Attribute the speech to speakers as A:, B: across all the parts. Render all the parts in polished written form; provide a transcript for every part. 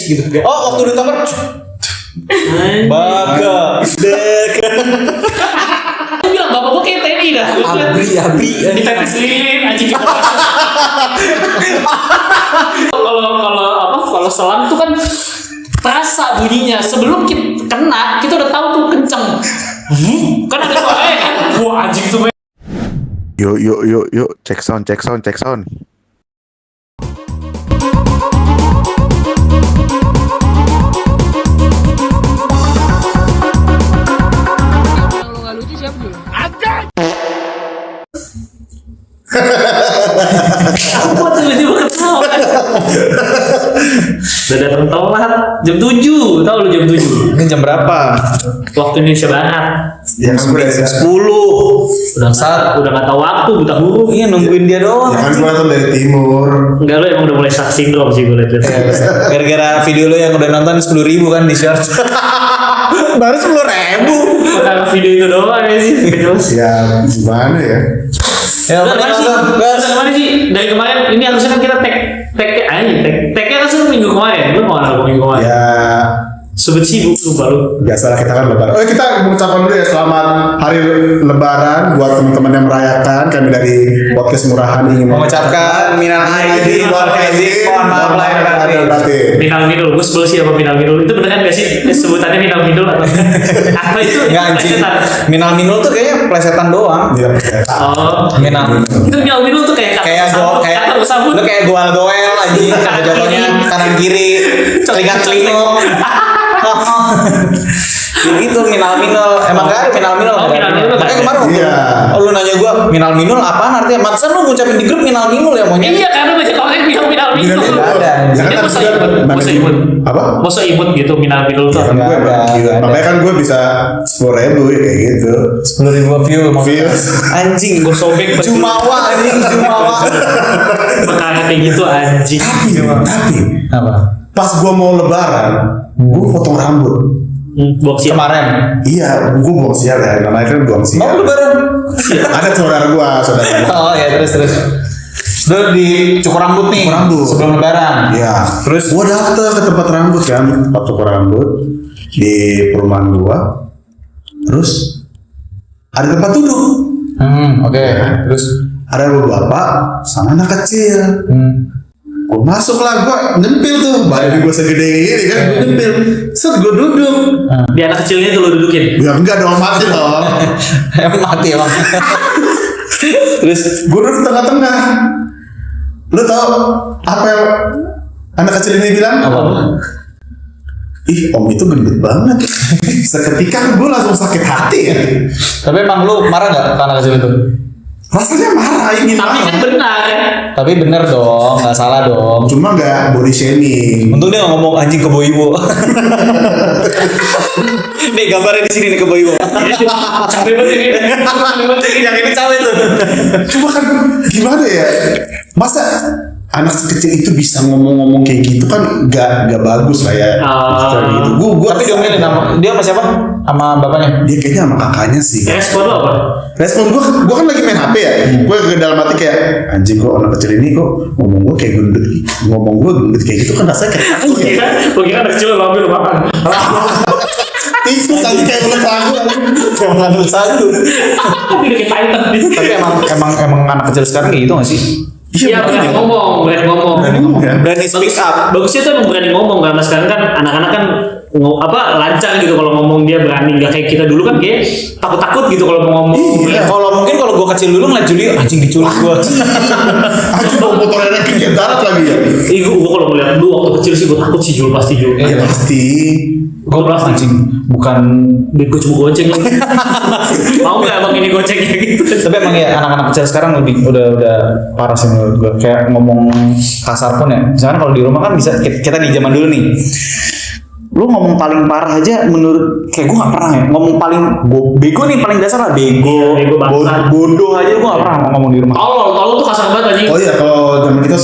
A: gitu. Oh, waktu ditangkap bagus.
B: Aku bilang bapak gua kayak TNI dah.
A: Abri.
B: Ditetes lilin anjing. Kalau selang tuh kan terasa bunyinya sebelum kita kena, kita udah tahu tuh kenceng. Kan ada suaranya kan. Wah anjing tuh.
C: Yuk, cek sound.
B: Aku tiba-tiba ketawa. Udah datang telat jam 7, tahu lu jam 7.
A: Ini jam berapa?
B: Waktu Indonesia Barat.
A: Jam 10.
B: Udah nggak tahu waktu, buta huruf.
A: Iya, nungguin dia doang.
D: Ya kan gua tuh dari timur.
B: Enggak, lo emang udah mulai star syndrome sih gue liat.
A: Gara-gara video lo yang udah nonton 10.000 kan di search. Baru 10.000.
B: Karena video itu doang ya sih.
D: Ya gimana ya?
A: Ya,
B: Kemana sih? Dari kemarin ini harusnya kan kita tag-nya kan sudah minggu kemarin. Lu mau minggu kemarin?
D: Ya
B: Sebut sibuk lu baru.
D: biasalah kita kan lebaran. Kita mengucapkan dulu ya selamat hari lebaran buat teman-teman yang merayakan. Kami dari podcast Murahan ingin
A: mengucapkan minal aidin wal faizin, mohon maaf lahir batin.
B: Minal Midul, gue sebel sih apa Minal Midul. Itu beneran gak sih sebutannya Minal Midul atau apa itu?
A: Enggak anjing. Minal minul tuh kayaknya plesetan doang.
D: Iya.
B: Oh,
A: Minal.
B: itu Minal Midul tuh kayak
A: Lu kayak goel anjing, jatuhnya kanan kiri, celingak-celinguk. Gitu minal emang gak ada minal makanya kemarin waktu lu nanya gua minal minul apaan artinya maksa lu ngucapin di grup minal minul ya monyet.
B: Iya karena banyak orang yang bilang minal minul.
A: Ada.
B: Dia masa imut.
D: Apa?
B: Masa imut gitu minal minul tuh.
D: Makanya kan gue bisa 10.000 kayak gitu.
A: 10.000 view.
D: Anjing.
B: Gue sobek
A: Jumawa.
B: Makanya kayak gitu anjing.
D: Tapi
A: Apa?
D: pas gue mau lebaran, gue potong rambut.
B: Boxing.
A: Kemarin.
D: Iya, gue buang sial ya. Namanya kan buang sial.
A: Mau lebaran?
D: Ada saudara gue.
A: Oh ya terus. Udah dicukur rambut nih.
D: Cukur rambut.
A: Sebelum lebaran.
D: Iya. Terus gue datang ke tempat rambut kan, tempat cukur rambut di perumahan gue. Terus ada tempat duduk.
A: Oke. Terus
D: Ada bapak sama anak kecil. Gue masuk lah, gue nyempil tuh. Badan gue segede ini kan, gue nyempil. Set gue duduk.
B: Di anak kecilnya tuh lo dudukin.
D: Ya enggak dong, mati dong.
A: emang mati emang. Terus
D: Gue duduk di tengah-tengah. Lu tau apa yang anak kecil ini bilang?
A: apa?
D: Ih, om itu gendut banget. Seketika gue langsung sakit hati ya.
A: Tapi emang lu marah nggak ke anak kecil itu?
D: Rasanya marah, ingin
B: Tapi kan
D: marah.
B: benar ya.
A: Tapi bener dong, nggak salah dong.
D: Cuma nggak body shaming.
A: Untung dia nggak ngomong anjing ke Boiwo. Nih gambarnya di sini nih ke Boiwo.
B: Capek banget ini.
A: Yang ini cawe tuh.
D: Cuma kan gimana ya? Masa anak kecil itu bisa ngomong-ngomong kayak gitu kan nggak bagus lah ya. Kayak gitu. Gua
A: Tapi dia milih nama dia sama siapa? Sama bapaknya.
D: dia kayaknya sama kakaknya sih.
B: Respon lo apa?
D: Respon gua kan lagi main HP ya. Gua ke dalam hati kayak anjing kok anak kecil ini kok ngomong gua kayak gendut. Ngomong gua gendut kayak gitu kan rasanya kayak takut ya.
B: Gue kira anak kecil lo ambil makan.
D: Tikus aja kayak ulet sagu.
A: Kayak mengandung satu.
B: Udah kayak Titan.
A: Tapi emang anak kecil sekarang kayak gitu nggak sih?
B: Iya berani ngomong.
A: Berani speak up.
B: Bagusnya tuh emang berani ngomong karena sekarang kan anak-anak kan lancar gitu kalau ngomong dia berani, nggak kayak kita dulu kan kayak takut-takut gitu kalau mau ngomong.
D: Iya.
A: Kalau gua kecil dulu ngeliat Juli anjing diculik gua.
D: Anjing bawa motornya ke darat lagi ya.
B: Gue kalau ngeliat dulu waktu kecil sih gue takut sih Jul pasti Jul.
D: Ya pasti.
A: Gua belas anjing bukan.
B: Duit gue cuma goceng lagi. Mau nggak abang ini gocengnya gitu?
A: Tapi emang ya anak-anak kecil sekarang udah parah sih menurut gua. Kayak ngomong kasar pun ya. Misalkan kalau di rumah kan bisa kita di zaman dulu nih. Lu ngomong paling parah aja menurut kayak gue nggak pernah ya ngomong paling bego nih paling dasar lah bego,
B: Bego bangsa.
A: bodoh aja gue nggak pernah ngomong di rumah.
B: Tolol tuh kasar banget anjing.
D: Oh iya kalau zaman kita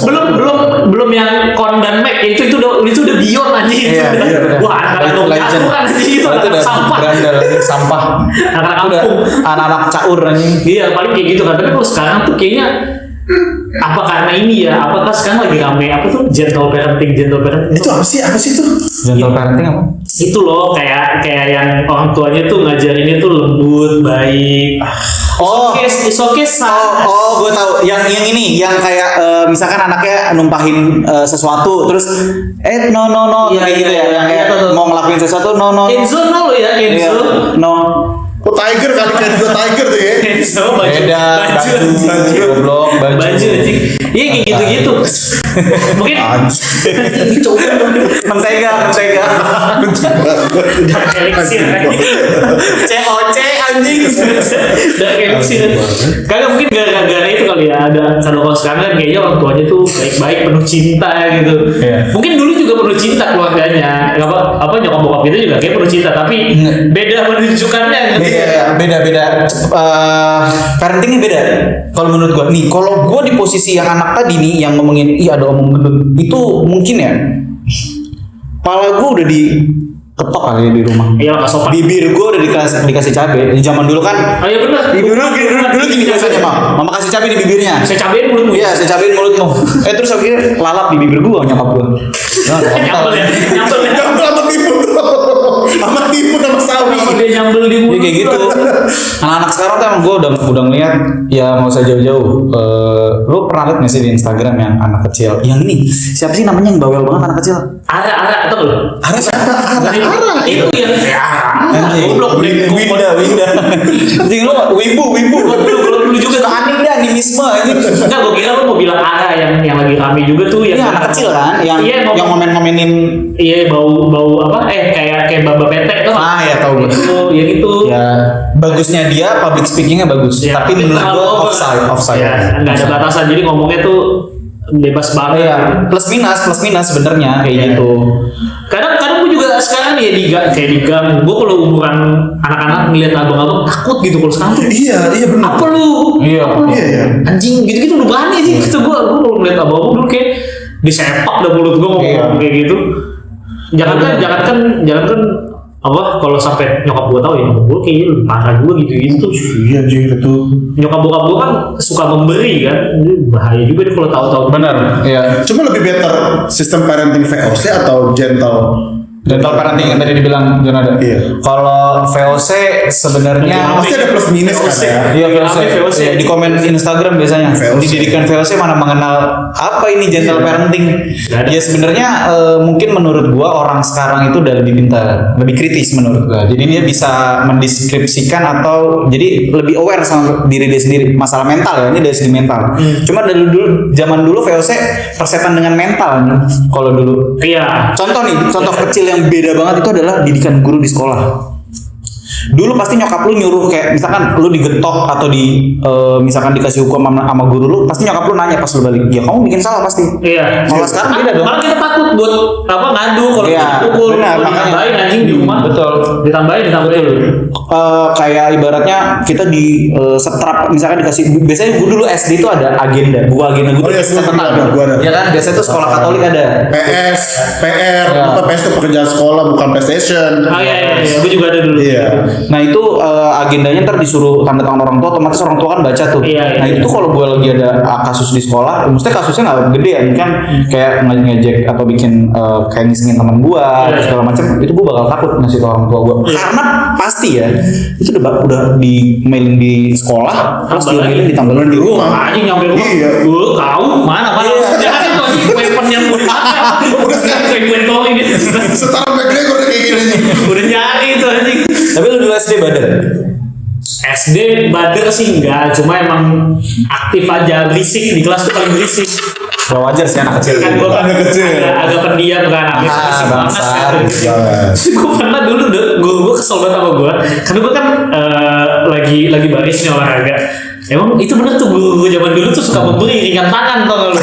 B: belum yang Kon dan Mac itu udah beyond anjing.
A: Iya, bener.
B: Wah anak-anak
A: Legend.
B: kan anjing itu
A: Itu
B: anak
A: udah
B: sampah.
A: berandal sampah.
B: Anak-anak
A: Udah
B: kampung.
A: anak-anak caur anjing.
B: Iya paling kayak gitu kan. Tapi kalau sekarang tuh kayaknya apa karena ini ya? Apakah sekarang lagi rame apa tuh gentle parenting?
D: Itu apa sih itu?
A: Gentle parenting apa?
B: Itu loh kayak yang orang tuanya tuh ngajarinnya tuh lembut, baik.
A: Oh.
B: It's okay, son.
A: Oh, gue tahu. Yang ini, yang kayak misalkan anaknya numpahin sesuatu, terus no
B: Iya,
A: kayak gitu ya, yang kayak
B: betul.
A: mau ngelakuin sesuatu, no.
B: Enzo no lo ya,
A: Iya,
B: Enzo.
A: no.
D: Oh Tiger kali kan juga Tiger tuh ya.
B: Enzo baju.
A: Beda, baju, goblok, baju.
B: anjing. Iya kayak gitu-gitu. Mungkin
A: Mentega.
B: udah elixir
A: COC anjing.
B: udah elixir. Kagak mungkin gara-gara itu kali ya ada kalau sekarang kan kayaknya orang tuanya tuh baik-baik penuh cinta gitu.
A: Iya.
B: Mungkin dulu juga penuh cinta keluarganya. Apa nyokap bokap kita juga kayak penuh cinta tapi beda menunjukkannya.
A: Iya, beda. Parentingnya beda. Kalau menurut gua nih, kalau gua di posisi yang anak tadi nih yang ngomongin, iya ada omong gendut, itu mungkin ya. Kepala gua udah diketok kali ya di rumah.
B: Iya nggak sopan.
A: Bibir gua udah dikasih cabai. Di zaman dulu kan.
B: Oh iya benar.
A: Dulu gini biasanya, Mama kasih cabai di bibirnya.
B: Saya cabain mulutmu.
A: Iya, saya cabain mulutmu. Terus akhirnya lalap di bibir gua nyokap gua.
B: Nyambel ya.
D: Nyambel sama timun. Sama timun sama sawi.
B: Dia nyambel di
A: Jadi
B: mulut.
A: kayak gitu. Anak-anak sekarang tuh emang gue udah ngeliat ya nggak usah jauh-jauh. Lu pernah liat nggak sih di Instagram yang anak kecil? Yang ini siapa sih namanya yang bawel banget anak kecil?
B: Ara atau lo?
D: Ara.
B: Itu yang goblok
A: Winda. Jadi lu wibu.
B: Lu juga
A: Suka anime deh, animisme ini.
B: enggak, gue kira lu mau bilang Ara yang lagi rame juga tuh
A: Ini anak kecil kan, yang ngomen-ngomenin.
B: Iya bau apa? Kayak baba petek tuh.
A: Ah ya tahu gue.
B: Itu yang itu.
A: Ya bagusnya dia public speakingnya bagus,
B: Ya,
A: tapi menurut gue offside.
B: Ya, nggak ada batasan. Jadi ngomongnya tuh bebas banget.
A: Iya, plus minus sebenarnya kayak
B: Iya.
A: gitu.
B: Kadang gue juga sekarang ya kayak di gang. Gue kalau umuran anak-anak ngeliat abang-abang takut gitu kalau sekarang tuh.
D: Iya benar.
B: Apa lu?
A: Iya.
D: Iya.
B: Anjing gitu-gitu udah banyak sih. Kata gue kalau ngeliat abang-abang dulu kayak disepak dah mulut gue ngomong
A: Iya.
B: kayak gitu. Jangankan apa kalau sampai nyokap gue tahu ya nyokap gue kayaknya lebih parah gue gitu.
D: Iya anjing itu.
B: Nyokap bokap gue kan suka memberi kan. Ini bahaya juga deh kalau tahu-tahu.
A: Benar. Iya.
D: Cuma lebih better sistem parenting VOC atau gentle?
A: Gentle parenting yang tadi dibilang Jonada.
D: Iya.
A: Kalau VOC sebenarnya
D: Pasti ada plus minus kan ya.
A: Iya VOC.
B: VOC.
A: Iya, di komen Instagram biasanya.
D: VOC.
A: Di didikan VOC mana mengenal apa ini gentle parenting.
B: Gak ada.
A: Ya sebenarnya mungkin menurut gua orang sekarang itu udah lebih pintar, lebih kritis menurut gua. Jadi dia bisa mendeskripsikan atau jadi lebih aware sama diri dia sendiri. Masalah mental ya, ini dari segi mental. Cuma dari dulu zaman dulu VOC persetan dengan mental nih. Kalau dulu
B: Iya.
A: contoh kecil yang beda banget itu adalah didikan guru di sekolah. Dulu pasti nyokap lu nyuruh kayak misalkan lu digetok atau misalkan dikasih hukum sama guru lu, pasti nyokap lu nanya pas lu balik, ya kamu bikin salah pasti.
B: Iya.
A: Kalau sekarang beda dong.
B: Malah kita takut buat ngadu kalau
A: Iya,
B: dipukul,
A: benar,
B: kalau
A: makanya.
B: ditambahin anjing di rumah.
A: Betul.
B: Ditambahin.
A: Kayak ibaratnya kita di setrap misalkan dikasih, biasanya gua dulu SD itu ada agenda, agenda
D: Oh iya, gua ada.
A: ya kan biasanya tuh sekolah Katolik ada.
D: PS, PR,
A: Ya.
D: apa PS itu pekerjaan sekolah bukan PlayStation.
B: Oh iya, gue juga ada dulu.
D: Iya.
A: Nah itu agendanya ntar disuruh tanda tangan orang tua, otomatis orang tua kan baca tuh.
B: Iya, iya.
A: Nah itu tuh kalau gue lagi ada kasus di sekolah, maksudnya kasusnya nggak gede ya, kan kayak ngejek atau bikin kayak ngisengin teman gue,
B: Iya.
A: segala macam, itu gue bakal takut ngasih ke orang tua gue, karena pasti ya itu udah di mailing di sekolah, terus
B: Tambah lagi.
A: ditambahin di rumah.
B: Anjing nyampe rumah.
D: Iya.
B: Gue kau mana jangan itu anjing weapon yang udah inventory gitu.
D: Setara McGregor udah kayak gini.
B: Udah nyari itu anjing.
A: Tapi lu dulu SD badan.
B: SD bader sih enggak, cuma emang aktif aja, berisik di kelas tuh paling berisik.
A: Gak wajar sih anak kecil.
B: Kan gue
D: Anak kecil.
B: agak pendiam kan, habis berisik banget.
A: bangsat.
B: Gue pernah dulu gue kesel banget sama gue, karena gue kan lagi baris nih olahraga. Emang itu bener tuh gue zaman dulu tuh suka memberi ringan tangan tau gak lu?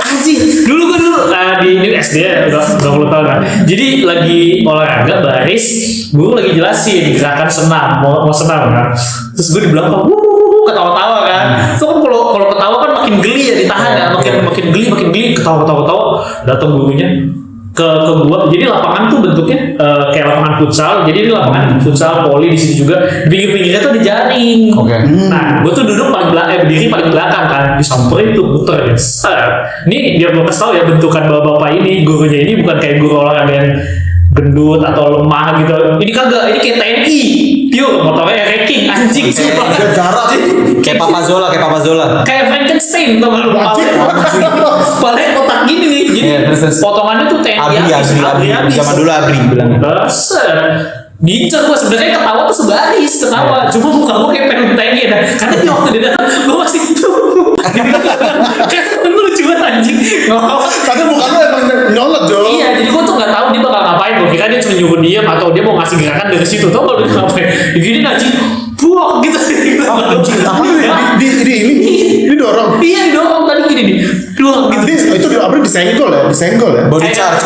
B: Anjing, dulu gue di ini SD ya, udah 20 tahun kan. Jadi lagi olahraga baris, gue lagi jelasin gerakan senam, mau senam kan. Terus gue di belakang, ketawa-tawa kan. Itu kan kalau ketawa kan makin geli ya ditahan ya, makin geli, ketawa. Datang gurunya, ke gua. Jadi lapangan tuh bentuknya kayak lapangan futsal. Jadi di lapangan futsal poli di situ juga. Pinggir-pinggirnya tuh ada jaring.
A: Oke.
B: Nah, gua tuh duduk berdiri paling belakang kan. Disamperin tuh muter ya. Ini dia gua kasih tau ya bentukan bapak-bapak ini, gurunya ini bukan kayak guru olahraga yang gendut atau lemah gitu. Ini kagak, ini kayak TNI. Pure motornya ranking anjing sumpah.
A: Kayak Papa Zola.
B: Kayak Frankenstein tuh lu palanya kotak gini nih. Jadi
A: Iya, terus.
B: potongannya tuh TNI
A: Abri. Zaman dulu Abri bilangnya.
B: Dasar. Diincer gua sebenarnya ketawa tuh sebaris ketawa. Cuma muka gua kayak pengen TNI dah. Karena di waktu dia datang gua masih kan lu lucu banget anjing.
D: Karena muka lu emang nyolot Jo.
B: Iya, jadi gua tuh nggak tahu dia bakal ngapain. Gua kira dia cuma nyuruh diam atau dia mau ngasih gerakan dari situ. Tau kalau dia ngapain? Gini anjing, buak gitu.
D: Ini dorong.
B: Iya didorong tadi gini nih. Buak gitu.
D: Itu apa disenggol ya?
A: Body charge.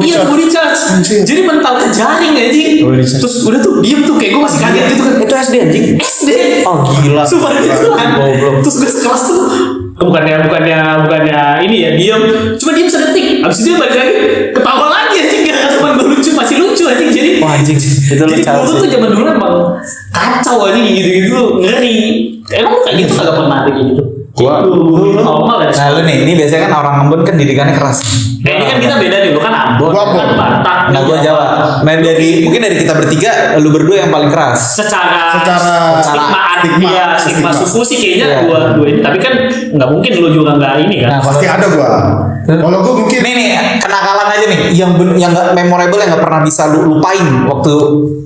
B: Iya body charge. Jadi mental ke jaring anjing.
A: Body charge.
B: Terus udah tuh diem tuh kayak gue masih kaget gitu kan.
A: Itu SD anjing.
B: SD.
A: Oh gila.
B: Sumpah gitu kan.
A: Goblok.
B: Terus gue sekelas tuh bukannya ini ya diem. Cuma diem sedetik. Abis itu dia balik lagi ketawa lagi anjing. Gak cuma gue lucu masih lucu anjing. Jadi
A: Wah anjing. Itu lu
B: jadi
A: charge.
B: gue tuh zaman dulu emang kacau anjing gitu-gitu ngeri. Emang kayak gitu kagak pernah ada kayak gitu.
A: Gua
B: normal ya.
A: Nah lu nih, ini biasanya kan orang Ambon kan didikannya keras.
B: Ini kan kita beda nih, lu kan Ambon,
D: Gua
B: kan
D: Ambon.
B: Batak.
A: Nah gua Jawa. Nah mungkin dari kita bertiga, lu berdua yang paling keras.
B: Secara
D: stigma
B: stigma suku sih kayaknya
A: Iya.
B: dua ini. Tapi kan nggak mungkin lu juga nggak ini kan.
A: Nah,
D: Pasti ada gua. Kalau gua mungkin
A: Nih kenakalan aja nih, yang nggak memorable, yang nggak pernah bisa lu lupain waktu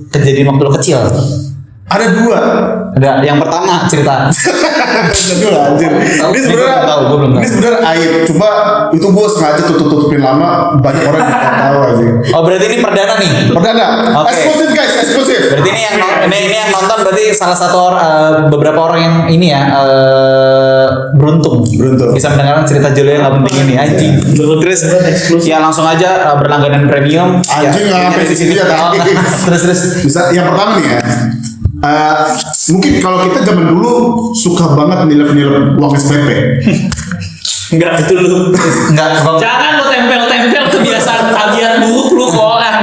A: kejadian waktu lu kecil.
D: ada dua.
A: Ada yang pertama cerita.
D: Ada dua anjir.
A: Tahu.
D: Ini sebenarnya
A: Gua belum tahu.
D: ini sebenarnya aib. Cuma itu gua sengaja tutupin lama, banyak orang yang nggak tahu aja.
A: Oh berarti ini perdana nih.
D: Perdana.
A: Oke.
D: Eksklusif guys, eksklusif.
A: Berarti ini yang nonton berarti salah satu beberapa orang yang ini ya beruntung bisa mendengarkan cerita Julio yang nggak penting ini anjing. Terus ya langsung aja berlangganan premium.
D: Anjing,
A: Ya,
D: sampai di sini ya tadi.
A: Terus.
D: Bisa yang pertama nih ya. Mungkin kalau kita zaman dulu suka banget nilep uang SPP.
B: Enggak itu lu.
A: Enggak, Bang.
B: Jangan lu tempel-tempel kebiasaan tabiat buruk lu ke orang.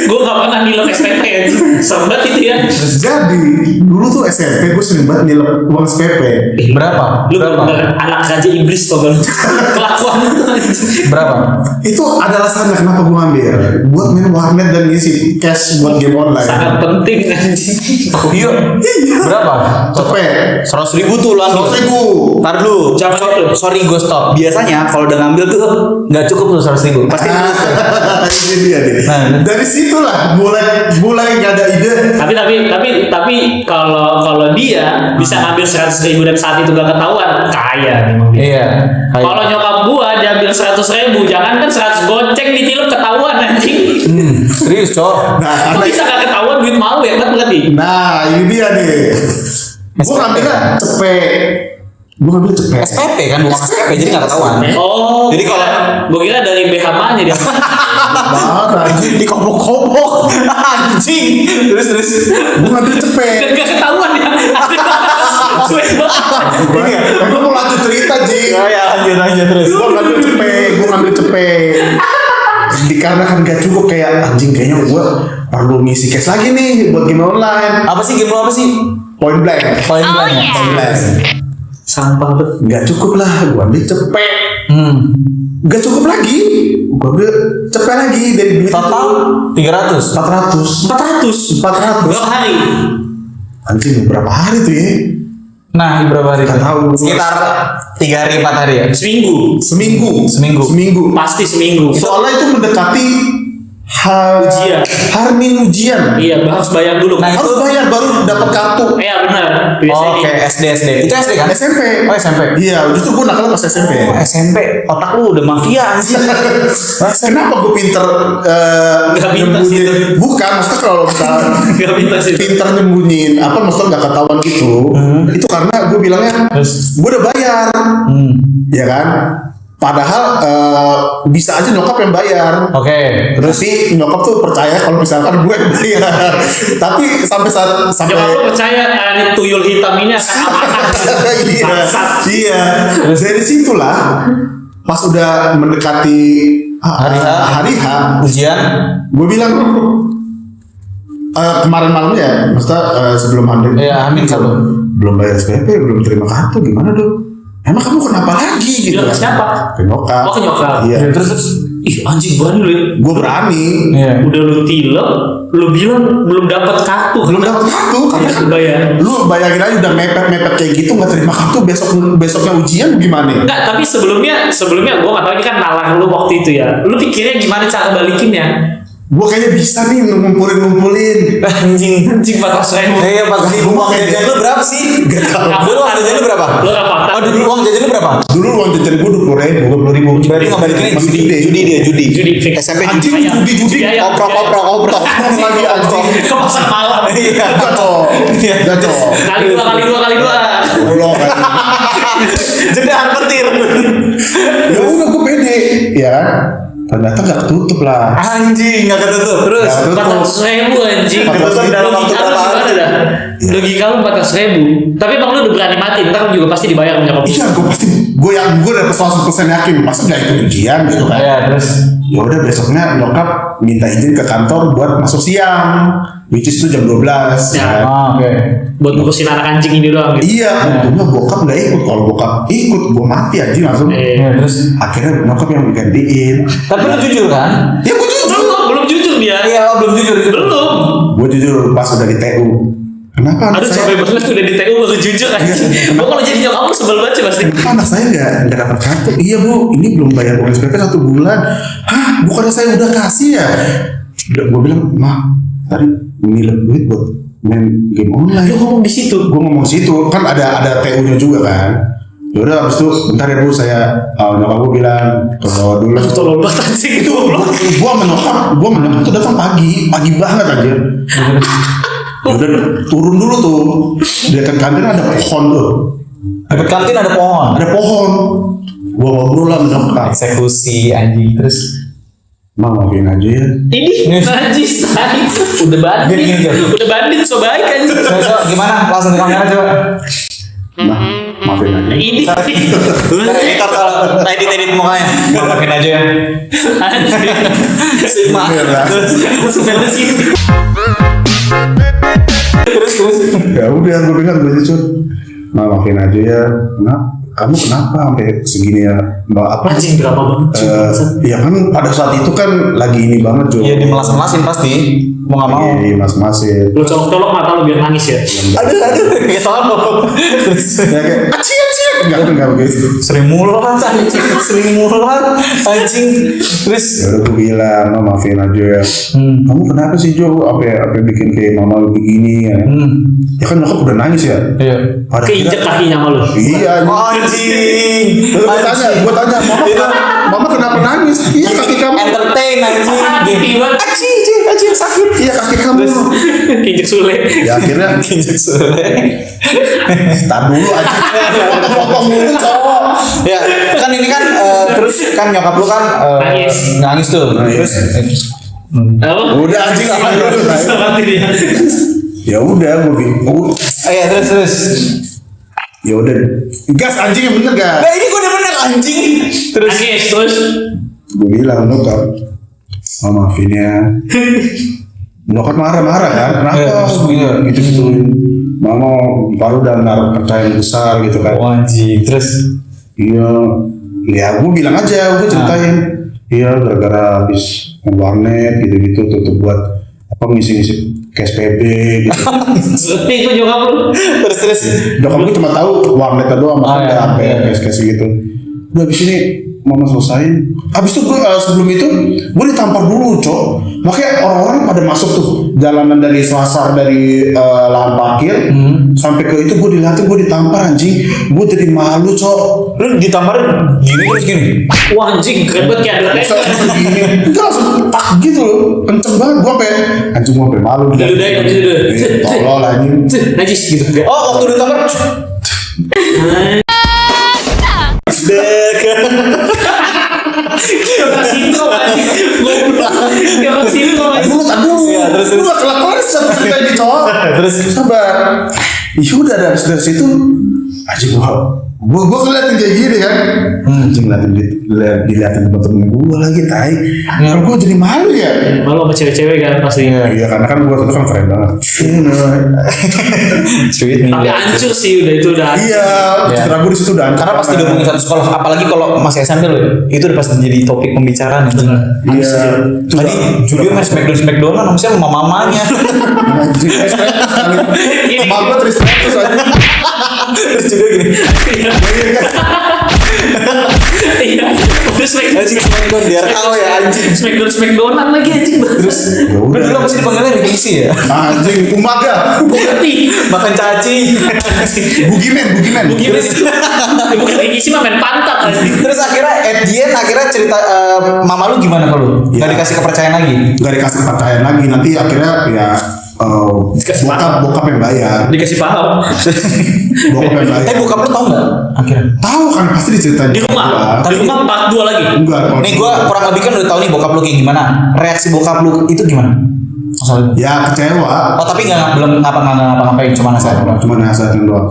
B: Gue gak pernah nilai SPP anjing. Serem banget itu ya.
D: Jadi dulu tuh SMP gue sering banget nilep uang SPP.
A: Berapa?
B: Lu bener anak raja iblis tau gak lu. Kelakuan itu anjing.
A: Berapa?
D: Itu ada alasannya kenapa gue ngambil. Buat main warnet dan ngisi cash buat game online.
B: Sangat penting anjing.
A: Iya. Berapa?
D: Cepet.
A: 100.000 tuh langsung.
D: 100.000.
A: Ntar dulu.
B: Jangan itu.
A: Sorry gue stop. Biasanya kalau udah ngambil tuh nggak cukup tuh 100.000. Pasti
D: Ini dia nih.
A: Nah.
D: Dari situlah mulai nggak ada ide.
B: Tapi kalau dia bisa ngambil 100.000 dan saat itu gak ketahuan, kaya memang dia.
A: Iya.
B: Kalau nyokap gua dia ambil 100.000, jangan kan 100 goceng ditilep ketahuan anjing.
A: Serius cok.
D: Nah,
B: Kok
D: karena
B: bisa gak ketahuan duit mau ya kan berarti?
D: nah ini dia nih. Gue ngambilnya cepet. Gue ngambil cepet.
A: SPP kan bukan SPP jadi nggak ketahuan.
B: Oh,
A: Jadi kalau
B: gua kira dari BHM-nya dia.
D: Banget anjing.
A: di kopok anjing. Terus.
D: Gue ngambil cepet.
B: Dan gak ketahuan ya. Sulit banget.
D: Gue mau lanjut cerita Ji.
A: Ya lanjut terus.
D: Gue ngambil cepet. Dikarenakan gak cukup kayak anjing kayaknya gue perlu ngisi cash lagi nih buat game online.
A: Apa sih game lu apa sih?
D: Point blank.
A: Point blank ya?
D: Point blank.
B: Sampah bet.
D: Gak cukup lah, gue ambil cepet. Gak cukup lagi, gue ambil cepet lagi dari duit
A: Total 300.
D: 400. 400.
B: Berapa hari?
D: Anjing berapa hari tuh ya?
A: Nah, berapa hari?
D: Nggak tahu.
A: Sekitar 3 hari 4 hari ya.
B: Seminggu.
D: Seminggu.
B: Pasti seminggu.
D: Soalnya itu mendekati
B: Ujian.
D: Hari ujian.
B: Iya, harus bayar dulu.
A: Nah,
D: Harus bayar baru dapat kartu.
B: Iya benar. Biasanya
A: Oke, SD. Itu SD kan?
D: SMP.
A: Oh, SMP.
D: Iya, justru gue nakal pas SMP.
A: Oh, SMP. Otak lu udah mafia anjir.
D: Kenapa gue pinter
B: Nggak pinter sih itu.
D: Bukan, maksudnya kalau kita
B: Gak pintar sih.
D: pinter nyembunyiin apa maksudnya nggak ketahuan gitu. Itu karena gue bilangnya
A: Terus?
D: gue udah bayar. Ya kan? Padahal bisa aja nyokap yang bayar.
A: Oke.
D: Terus sih nyokap tuh percaya kalau misalkan gue yang bayar. Tapi sampai
B: Jangan lu percaya ini tuyul hitam ini akan amanah.
D: iya.
B: Bangsat.
D: Iya. Dari situlah pas udah mendekati hari H
A: ujian.
D: gue bilang kemarin malamnya ya, maksudnya sebelum Hamil.
A: Iya, Amin kalau
D: Belum bayar SPP, belum terima kartu, gimana dong? Emang kamu kenapa lagi gitu?
B: Bilang ke siapa?
D: Ke nyokap.
B: Oh, ke nyokap.
D: Iya.
A: terus
B: Ih anjing berani lu ya.
D: Gue berani.
A: iya.
B: Udah lu tilep, lu bilang belum dapat kartu.
D: Belum dapat kartu karena
B: Lu bayar.
D: lu bayangin aja udah mepet kayak gitu nggak terima kartu besoknya ujian gimana?
B: Enggak, tapi sebelumnya gue gak tahu ini kan nalar lu waktu itu ya. Lu pikirnya gimana cara balikinnya?
D: Gue kayaknya bisa nih ngumpulin.
A: Anjing.
B: Anjing 400.000.
A: Iya, Pak. Uang jajan lu berapa sih?
D: Gak tau.
A: Dulu ada jajan lu berapa?
B: Lu gak fakta.
A: Oh, dulu uang jajan lu berapa?
D: Dulu uang jajan gue 20.000.
A: Berarti nggak balikinnya
D: Masih gede.
A: judi.
B: Judi fix.
A: SMP
D: Anjing
A: judi.
D: judi.
B: ayam.
A: Oprok.
D: Lagi anjing.
B: Ke pasar malam.
A: Iya.
D: Gacor. Gacor.
B: Kali dua.
D: Ulo kan.
A: Jedahan petir.
D: Ya udah gue pede, ya. Ternyata nggak ketutup lah.
A: Anjing, nggak ketutup. Terus
D: Nggak ketutup.
B: 400.000 anjing.
A: Ketutup dalam waktu berapa hari?
B: Gimana dah? Logika lu 400.000. Tapi emang lu udah berani mati, ntar juga pasti dibayar sama nyokap lu.
D: Iya, gue udah 100% yakin. Masa nggak ikut ujian gitu kan?
A: Iya, terus
D: Ya udah besoknya nyokap minta izin ke kantor buat masuk siang, which is itu jam 12.
B: Ya.
A: oke.
B: Buat ngurusin anak anjing ini doang gitu.
D: Iya, untungnya bokap nggak ikut. Kalau bokap ikut, gue mati aja langsung.
A: Iya, terus
D: Akhirnya nyokap yang gantiin.
A: tapi lu jujur kan?
D: Ya gue jujur.
B: Belum jujur dia.
A: Iya, belum jujur.
B: Belum.
D: Gue jujur pas udah di TU. Kenapa anak
B: Aduh
D: saya?
B: capek banget udah di TU baru jujur anjing. Gua kalau jadi nyokap lu sebel banget sih pasti.
D: Kenapa anak saya nggak dapat kartu? Iya bu, ini belum bayar uang SPP 1 bulan. Hah, bukannya saya udah kasih ya? Gue bilang, mah, tadi nilai duit buat main game online.
B: Lu ngomong di situ.
D: Gue ngomong situ, kan ada TU-nya juga kan. Yaudah, abis itu bentar ya bu, saya nyokap gue bilang ke bawah dulu.
B: Aduh tolong banget anjing itu.
D: Gue menyokap tuh datang pagi banget aja. Udah turun dulu tuh, di dekat kantin ada pohon tuh.
A: Dekat kantin ada pohon.
D: Ada pohon. Gua ngobrol lah menyokap.
A: Eksekusi anjing terus.
D: Maafin aja ya.
B: Ini najis tai. Udah bandit.
A: Gini.
B: Udah bandit so baik anjing.
A: So, gimana? Langsung ke kamera coba.
D: Nah, maafin aja.
B: Ini
A: Editor kalau edit mukanya. Maafin aja ya.
B: anjing.
A: Sigma.
B: Sampai sini.
A: Terus.
D: Ya udah, gue bilang gitu Cut. Maafin aja ya. Kamu kenapa sampai segini ya? Mbak apa?
B: Anjing drama banget.
D: Ya kan pada saat itu kan lagi ini banget Cut.
A: Iya, dimelas-melasin pasti. Mau nggak mau.
D: Iya, mas-masin.
B: Lu colok-colok mata lu biar nangis ya.
A: Aduh, kayak tolong. Terus.
D: Ya kayak acing. Enggak begitu.
A: Sering mulat anjing. Terus.
D: Ya udah gue bilang, maafin aja ya. Kamu kenapa sih Jo? Apa bikin kayak mama lu begini ya? Ya kan nyokap udah nangis ya.
A: Iya.
D: Pada
B: Keinjek kakinya sama lu.
D: Iya.
A: Anjing.
D: Gue tanya, mama kenapa nangis? Iya kaki kamu.
A: Entertain anjing.
B: Tiba
A: Anjing sakit.
D: Iya kaki kamu.
B: keinjek sule.
D: Ya akhirnya
A: Kinjek sore.
D: tar dulu aja. Potong dulu cowok.
A: Ya, kan ini kan terus kan nyokap lu kan nangis tuh. Terus
B: Apa?
D: Udah anjing apa dulu.
B: Sama dia.
D: Ya udah gue
A: iya terus.
D: ya udah gas anjing yang bener gas.
A: Nah, ini gua udah bener anjing. Terus
B: Nangis terus.
D: Gue bilang nyokap, maafin ya. Nyokap marah-marah kan, kenapa?
A: Iya.
D: Gitu-gituin. Mama baru udah naruh percaya yang besar gitu kan.
A: anjing. Terus
D: Iya, ya gue bilang aja, gue ceritain. Iya, gara-gara habis warnet gitu-gitu tutup buat apa ngisi-ngisi KSPB gitu.
B: Seperti itu nyokap lu.
A: terus.
D: Nyokap gue cuma tahu warnetnya doang,
A: Ah,
D: ada HP,
A: iya.
D: KS gitu. Udah habis ini mama selesaiin. Habis itu gue sebelum itu gue ditampar dulu, Cok. Makanya orang-orang pada masuk tuh jalanan dari Selasar dari lahan parkir sampai ke itu gue dilihatin, gue ditampar anjing. Gue jadi malu, Cok.
A: Lu ditamparin gini terus gini.
B: Wah anjing keren banget kayak ada tes.
D: Begini, itu langsung tak gitu loh, kenceng banget. Gue sampai anjing gue sampai malu.
B: Diludahin, diludahin.
D: Tolol anjing.
B: Najis gitu.
A: Oh, waktu ditampar.
B: Kayak sindrom anjing. Kayak sindrom anjing.
D: Tak dulu.
A: Iya, terus.
D: Lu gak kelar cerita ini cowok.
A: Terus
D: Sabar. Ya udah dari situ anjing Gue ngeliatin kayak gini kan, anjing diliatin temen gue lagi, tai. Kalau gue jadi malu ya.
B: Malu sama cewek-cewek kan pasti.
D: Iya, karena kan gue kan keren banget.
A: Sweet nih.
B: Tapi hancur sih udah.
D: Iya, citra gue di situ udah.
A: Karena pasti ngomongin satu sekolah, apalagi kalau masih SMP loh, itu udah pasti jadi topik pembicaraan.
D: Iya.
A: Tadi Julio main Smackdown kan, maksudnya mamanya.
D: Anjing, emak gue terus aja.
A: Terus juga gini.
B: Iya. Terus
A: Anjing Smackdown biar tahu ya anjing.
B: Smackdownan lagi anjing.
A: Terus lu dulu masih dipanggilnya Ricky ya?
D: Anjing, umaga.
B: Bukti.
A: Makan cacing.
D: Bugimen.
B: Bukan Ricky sih mah main pantat anjing.
A: Terus akhirnya cerita mama lu gimana kalau
D: Iya.
A: nggak dikasih kepercayaan lagi?
D: Gak dikasih kepercayaan lagi, nanti akhirnya ya
B: Dikasih
D: bokap yang bayar.
B: Dikasih paham.
D: Bokap yang bayar.
A: Bokap lu tau nggak akhirnya?
D: Tahu kan pasti diceritain
B: Di rumah part 2 lagi.
D: Enggak.
A: Nih gue kurang lebih kan udah tahu nih bokap lu kayak gimana. Reaksi bokap lu itu gimana? Masalahnya.
D: Ya kecewa.
A: Oh tapi belum ngapa-ngapain, cuma nasihat.
D: Cuma nasihatin doang.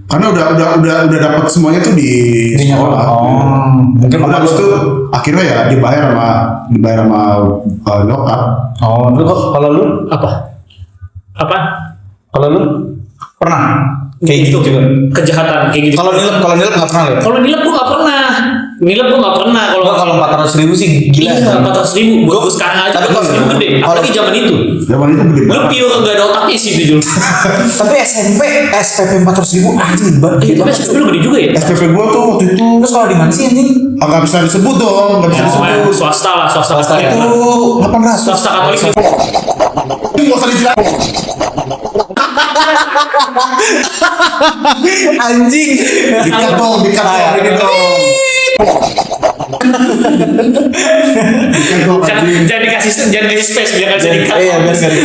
D: Karena udah dapat semuanya tuh di sekolah.
A: Oh, mungkin
D: Udah habis itu akhirnya ya dibayar sama nyokap.
A: Oh, lu kalau lu
B: Apa?
A: kalau lu pernah kayak gitu juga?
B: Kejahatan kayak gitu.
A: Kalau nilep nggak pernah ya?
B: Kalau nilep gue nggak pernah.
A: Kalau 400.000 sih gila.
B: Iya, 400.000. Gue sekarang aja
A: Tapi kalau
B: 400.000 gede. Apalagi zaman itu.
D: Zaman itu gede
B: Lu
D: banget.
B: pure nggak ada otaknya sih itu Jul.
A: Tapi SMP SPP 400.000 anjing banget.
B: Iya, tapi SPP lu gede juga ya.
D: SPP gua tuh waktu itu
A: Terus kalau di mana sih anjing?
D: nggak bisa disebut dong, nggak bisa disebut.
B: Swasta lah, swasta
A: Swasta
B: Katolik.
D: Itu 800.
B: Swasta Katolik.
D: Nggak usah dijelasin.
A: Anjing.
D: Dikat dong. Dikat dong, anjing.
B: Jangan dikasih space biar nggak bisa dikat.
A: Iya biar nggak di.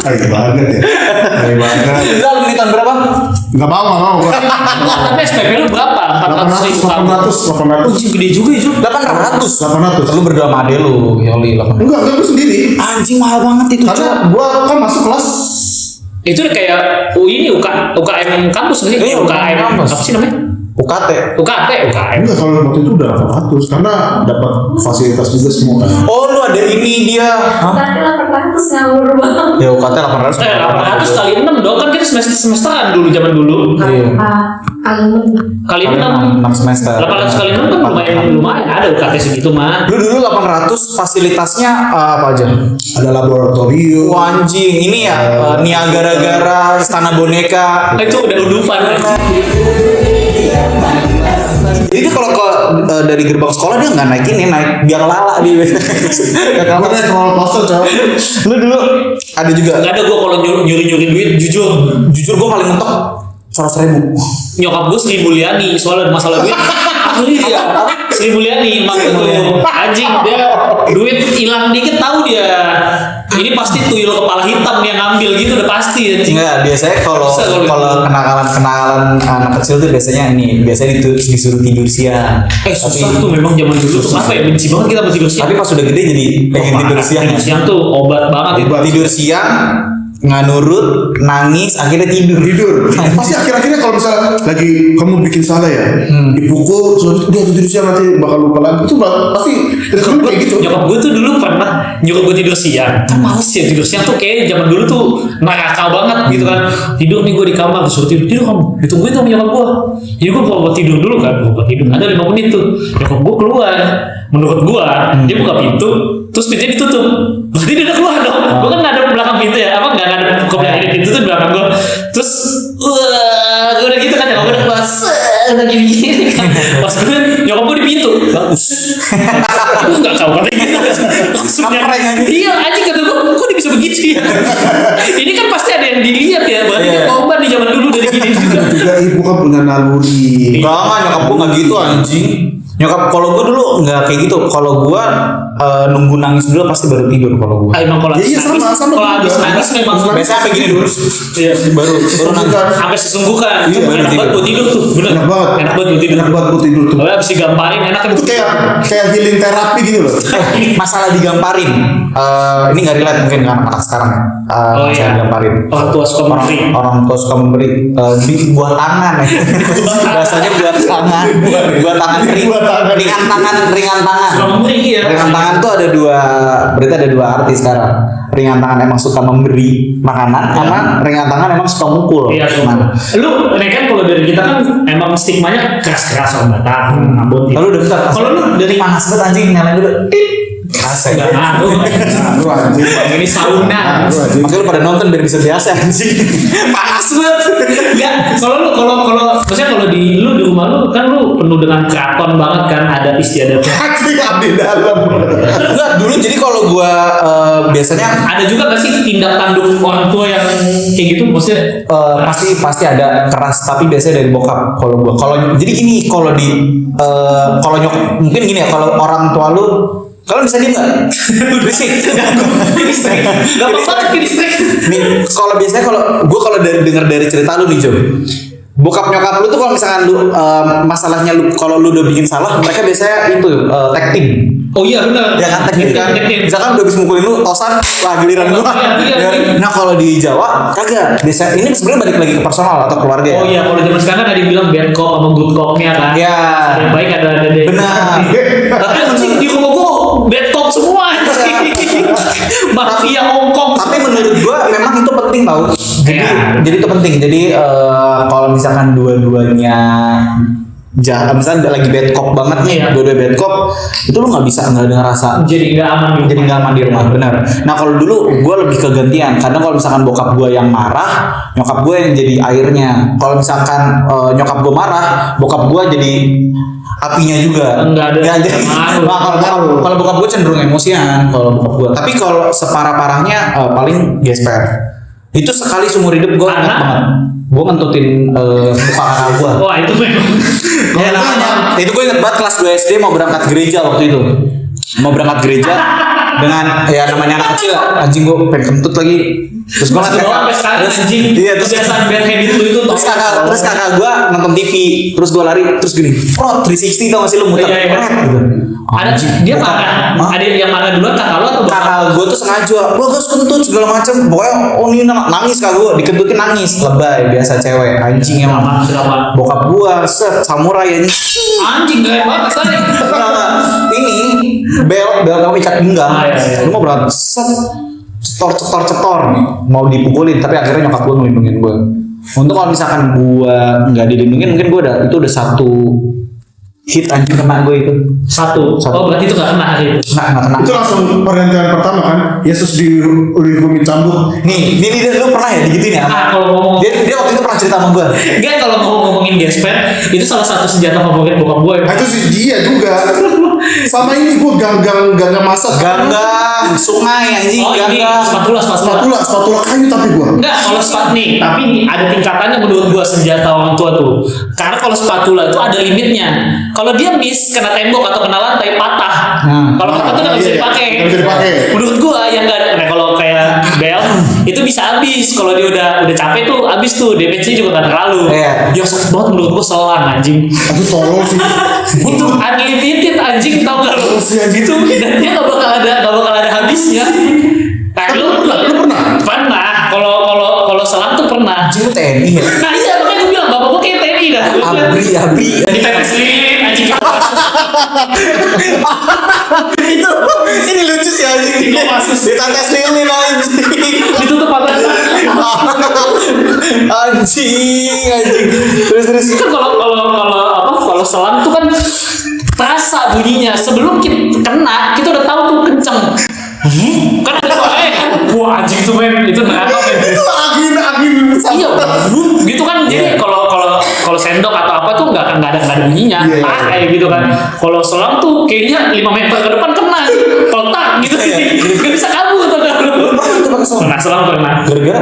D: Tai banget ya. Tai banget.
A: Lu alumni tahun berapa?
D: Nggak mau gua.
B: Tapi SPP lu berapa? 400.000.
D: 800.
B: Anjing gede juga ya Jul.
A: 800.
D: 800.
A: Lu berdua sama ade lu, Yoli 800.
D: Enggak gua sendiri.
A: Anjing mahal banget itu.
D: Karena gua kan masuk kelas
B: Itu udah kayak UKM kampus nggak sih?
A: Iya,
B: UKM
A: kampus.
B: apa sih namanya?
A: UKT.
B: UKM.
D: enggak, kalau waktu itu udah 800 karena dapat fasilitas juga semua kan.
A: Oh lu ada ini dia. Hah?
E: Tapi 800 ngawur banget.
A: Ya UKT 800.
B: 800 kali 6 dong, kan kita semesteran dulu zaman dulu.
A: Iya.
B: Kali 6.
A: 6 semester.
B: 800 kali 6 kan lumayan ada UKT segitu mah.
A: Lu dulu 800 fasilitasnya apa aja?
D: Ada laboratorium.
A: Wah, anjing, ini ya Niagara-gara, Istana Boneka.
B: Itu udah udufan.
A: Jadi dia kalau dari gerbang sekolah dia nggak naik ini, naik biang lala dia.
D: Kamu naik roller coaster, coy.
A: Lu dulu ada juga.
B: Gak ada gue kalau nyuri duit jujur.
A: Jujur gue paling mentok 100.000.
B: Nyokap gue Sri Mulyani soalnya masalah duit. Asli dia Sri Mulyani emang itu anjing, dia duit hilang dikit tahu dia. Ini pasti tuyul kepala hitam yang ngambil gitu udah pasti anjing.
A: Enggak, biasanya kalau kenakalan anak kecil tuh biasanya disuruh tidur siang.
B: Susah tuh memang zaman dulu tuh apa ya, benci banget kita sama tidur siang.
A: Tapi pas udah gede jadi pengen tidur siang.
B: Tidur siang tuh obat banget itu.
A: Tidur siang nggak nurut, nangis, akhirnya tidur.
D: Pasti akhir-akhirnya kalau misalnya lagi kamu bikin salah ya, dipukul, terus dia tidur siang nanti bakal lupa lagi. Itu pasti kamu kayak gitu.
B: Nyokap gue tuh dulu pernah nyuruh gue tidur siang. Kan males ya tidur siang tuh kayak zaman dulu tuh nakal banget gitu kan. Tidur nih gue di kamar, suruh tidur kamu. Ditungguin sama nyokap gue. Jadi gue bawa tidur dulu kan, bawa tidur. Ada 5 menit tuh. Nyokap gue keluar. Menurut gue, dia buka pintu, terus pintunya ditutup. Berarti dia udah keluar dong. Gue kan nggak ada belakang pintu ya, apa nggak ada buka belakang pintu tuh di belakang gue. Terus, gue udah gitu kan, nyokap gue udah keluar. Udah gini-gini kan. Pas gue nyokap gue di pintu, bagus. Gue nggak tahu katanya gitu. Langsung iya anjing kata gue, kok dia bisa begitu ya? Ini kan pasti ada yang dilihat ya, berarti dia korban di zaman dulu dari gini juga.
D: Juga ibu kan punya naluri.
A: Enggak, nyokap gue nggak gitu anjing. Nyokap kalau gue dulu nggak kayak gitu. Kalau gue nunggu nangis dulu pasti baru tidur kalau gue.
B: Emang kalau
D: Iya,
B: habis nangis,
D: sama
B: kalau
D: juga.
B: habis nangis memang
A: Biasanya sampai gini dulu.
B: Iya,
A: baru nangis.
B: sampai sesungguhkan.
D: Iya,
B: Enak
A: baru
B: banget buat tidur tuh, bener.
D: Enak banget.
B: Enak banget buat tidur.
D: Enak banget buat tidur tuh.
B: Kalau habis digamparin enak
D: Itu kayak healing terapi gitu loh.
A: Masalah digamparin, ini nggak relate mungkin ke anak-anak sekarang.
B: Oh,
A: Masalah
B: iya.
A: digamparin.
B: Orang tua suka memberi.
A: Orang tua suka memberi di buah tangan ya. Bahasanya buat tangan, buat tangan
D: Buat tangan.
A: ringan tangan, ringan tangan.
B: Suka memberi ya.
A: Ringan tangan tuh ada dua, berarti ada dua arti sekarang. Ringan tangan emang suka memberi makanan, sama ringan tangan emang suka mukul.
B: Iya,
A: Nah,
B: lu ini kan kalau dari kita kan emang stigmanya keras-keras sama batang, rambut.
A: kalau udah bentar,
B: Kalau lu dari
A: panas banget anjing nyalain dulu. Asik.
B: enggak ngaruh.
D: Lu anjing.
B: Yang ini sauna.
D: Lu anjing.
A: Makanya lu pada nonton biar bisa biasa anjing. Panas banget.
B: Enggak, kalau maksudnya kalau di rumah lu kan lu penuh dengan keraton banget kan, adat istiadat.
D: Anjing abdi dalam.
A: Enggak, dulu jadi kalau gua biasanya
B: Ada juga nggak sih tindak tanduk orang tua yang kayak gitu? Maksudnya
A: pasti ada keras, tapi biasanya dari bokap. Kalau gua jadi gini, kalau kalau mungkin gini ya, kalau orang tua lu kalau bisa diem nggak? Berisik.
B: Gak apa-apa ke distrik.
A: Nih, kalau biasanya kalau dengar dari cerita lu nih Jo, bokap nyokap lu tuh kalau misalkan lu masalahnya lu kalau lu udah bikin salah, mereka biasanya itu tag team.
B: Oh iya benar.
A: Ya kan tag team kan.
B: Tag team.
A: Misalkan udah habis mukulin lu, tosan, lah giliran gua.
B: Iya.
A: Nah kalau di Jawa kagak. Biasa ini sebenarnya balik lagi ke personal atau keluarga ya.
B: Oh iya, kalau zaman sekarang ada dibilang bad cop sama good copnya kan.
A: Iya.
B: Ada yang baik ada deh.
A: Benar.
B: Tapi anjing di rumah gua bad cop semua anjing. Mafia Hongkong.
A: Tapi menurut gua memang itu penting tau. Jadi itu penting. Jadi kalau misalkan dua-duanya misalnya lagi bad cop banget nih,
B: Iya.
A: dua-dua bad cop, itu lu nggak bisa nggak ngerasa
B: jadi nggak aman di
A: jadi nggak aman di rumah, benar. Nah kalau dulu gue lebih ke gantian, karena kalau misalkan bokap gue yang marah, nyokap gue yang jadi airnya. Kalau misalkan nyokap gue marah, bokap gue jadi apinya juga.
B: Enggak ada.
A: Ya, jadi, nah, kalau bokap gue cenderung emosian, kalau bokap gue. Tapi kalau separah-parahnya paling gesper. Itu sekali seumur hidup gue ingat
B: Karena?
A: banget. Gue ngentutin muka kakak gue.
B: Wah itu memang.
A: Ya namanya, itu gue inget banget kelas 2 SD mau berangkat gereja waktu itu. Mau berangkat gereja dengan ya namanya anak kecil, anjing gue pengen kentut lagi. Terus gue
B: Masih bawa sampai sekarang anjing.
A: Iya, terus
B: kebiasaan bad habit lu itu.
A: terus kakak gue nonton TV, terus gue lari, terus gini, oh 360 tau gak sih lu muter,
B: Iya.
A: Pret, gitu.
B: Ada dia marah. Ada yang marah duluan kakak lu atau
A: Kakak gue tuh sengaja, gue harus kentut segala macam, pokoknya oh ini nangis kakak gue, dikentutin nangis, lebay biasa cewek, anjing emang.
B: Drama.
A: Bokap gue set samurai anjing.
B: Anjing keren banget tadi.
A: Ini bel kamu ikat pinggang.
B: Ah, iya.
A: Lu mau berangkat set cetor nih, mau dipukulin, tapi akhirnya nyokap gue ngelindungin gue. Untuk kalau misalkan gue nggak dilindungin, mungkin gue itu udah satu hit anjing kena gue itu.
B: Satu. Oh berarti itu nggak kena hari itu.
A: Nggak kena.
D: Itu langsung perhentian pertama kan. Yesus dihukumi cambuk.
A: Nih, lu pernah ya digituin ya?
B: Ah kalau ngomong
A: Dia waktu itu pernah cerita sama gue.
B: enggak kalau ngomongin gesper itu salah satu senjata favorit bokap gue.
D: Nah, itu sih dia juga. Sama ini gue ganggang masak.
A: Ganggang, sungai anjing,
B: Oh ini
A: ganggang.
D: Spatula kayu tapi gue.
B: Enggak, kalau spatula nih, tapi ini ada tingkatannya menurut gua senjata orang tua tuh. Karena kalau spatula itu ada limitnya. Kalau dia miss kena tembok atau kena lantai patah. Kalau patah tuh nggak bisa
D: Iya,
B: dipakai.
D: nggak bisa dipakai.
B: Menurut gua yang nggak ada. Nah, kalau kayak bel itu bisa habis. Kalau dia udah capek tuh habis tuh damage-nya juga nggak terlalu.
A: Iya.
B: Yang sakit banget menurut gua selang anjing.
D: Aduh tolong sih.
B: Itu unlimited anjing tau gak lo? Gitu dan dia nggak bakal ada habisnya. Nah, lu
D: pernah?
B: Pernah. Kalau selang tuh pernah.
A: Anjing lu TNI ya?
B: Nah iya makanya gue bilang bapak gue kayak TNI dah.
A: Abri.
B: Ditetes lilin anjing.
A: Itu ini lucu sih anjing. Ditetes lilin anjing.
B: Ditutup mata.
A: Anjing. Terus.
B: Kan kalau selang tuh kan terasa bunyinya sebelum kita kena kita udah tahu tuh kenceng. Kan ada suaranya kan. Wah anjing tuh men itu neraka men.
D: Itu angin.
B: Iya, gitu kan. Jadi kalau sendok atau apa tuh nggak ada bunyinya.
D: Iya.
B: Kayak gitu kan. Kalau selang tuh kayaknya 5 meter ke depan kena. Kalau tak gitu. Gak bisa kabur tuh kan lu. Pernah selang pernah.
A: Gara-gara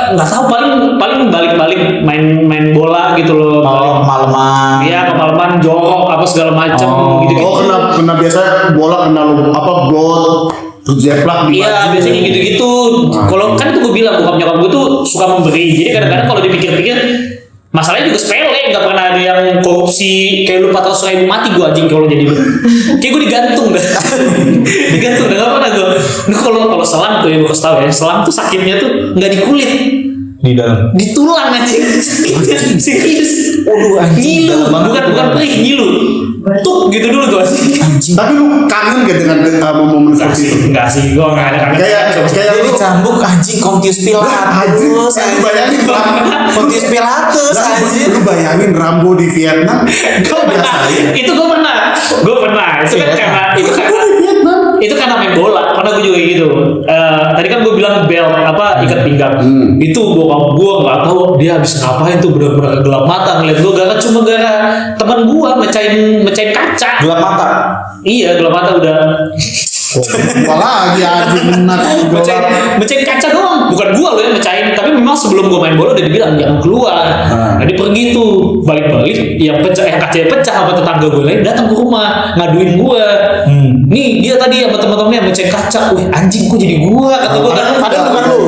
B: Nggak tahu paling balik-balik main bola gitu loh.
A: oh, malaman.
B: Iya kemalaman jorok apa segala macam gitu.
D: Oh kena biasa bola kena lu apa got terus jeplak di
B: Iya
D: baju.
B: biasanya gitu-gitu. Kalau kan itu gue bilang bokap nyokap gue tuh suka memberi. Jadi kadang-kadang kalau dipikir-pikir masalahnya juga sepele, nggak pernah ada yang korupsi kayak lu 400.000 mati gue anjing kalau jadi kayak gue digantung dah. Digantung dah nggak pernah gue. Nah kalau selang tuh ya gue kasih tau ya, selang tuh sakitnya tuh nggak di kulit,
A: Di dalam.
B: di tulang anjing. Serius.
A: Waduh, anjing,
B: Ngilu,
A: dalam banget.
B: bukan perih, ngilu. Tuk gitu dulu tuh anjing.
D: Tapi lu kangen gak dengan momen
B: Enggak
D: seperti itu?
B: sih, enggak sih, gue nggak ada kangen.
D: Kayak
A: Dia
D: lu
A: dicambuk anjing Pontius Pilatus.
D: Anjing, bayangin
A: Pontius Pilatus anjing.
D: Lu bayangin Rambo di Vietnam.
B: Gue pernah, itu gue pernah. Itu kan itu karena main bola. Karena gue juga gitu. Tadi kan gue bilang belt apa ikat pinggang. Itu bokap gue nggak tahu dia habis ngapain tuh bener-bener gelap mata ngeliat gue. Gara cuma gara teman gue mecahin kaca.
A: Gelap mata.
B: Iya gelap mata udah.
D: Apalagi anjing
B: Mecahin kaca doang, bukan gua loh yang mecahin, tapi memang sebelum gua main bola udah dibilang jangan keluar. Nah, dia pergi tuh, balik-balik yang kacanya pecah sama tetangga gua lain datang ke rumah ngaduin gua. Nih dia tadi sama teman-temannya mecahin kaca. Wih anjing kok jadi gua kata gua kan.
A: Padahal bukan lu.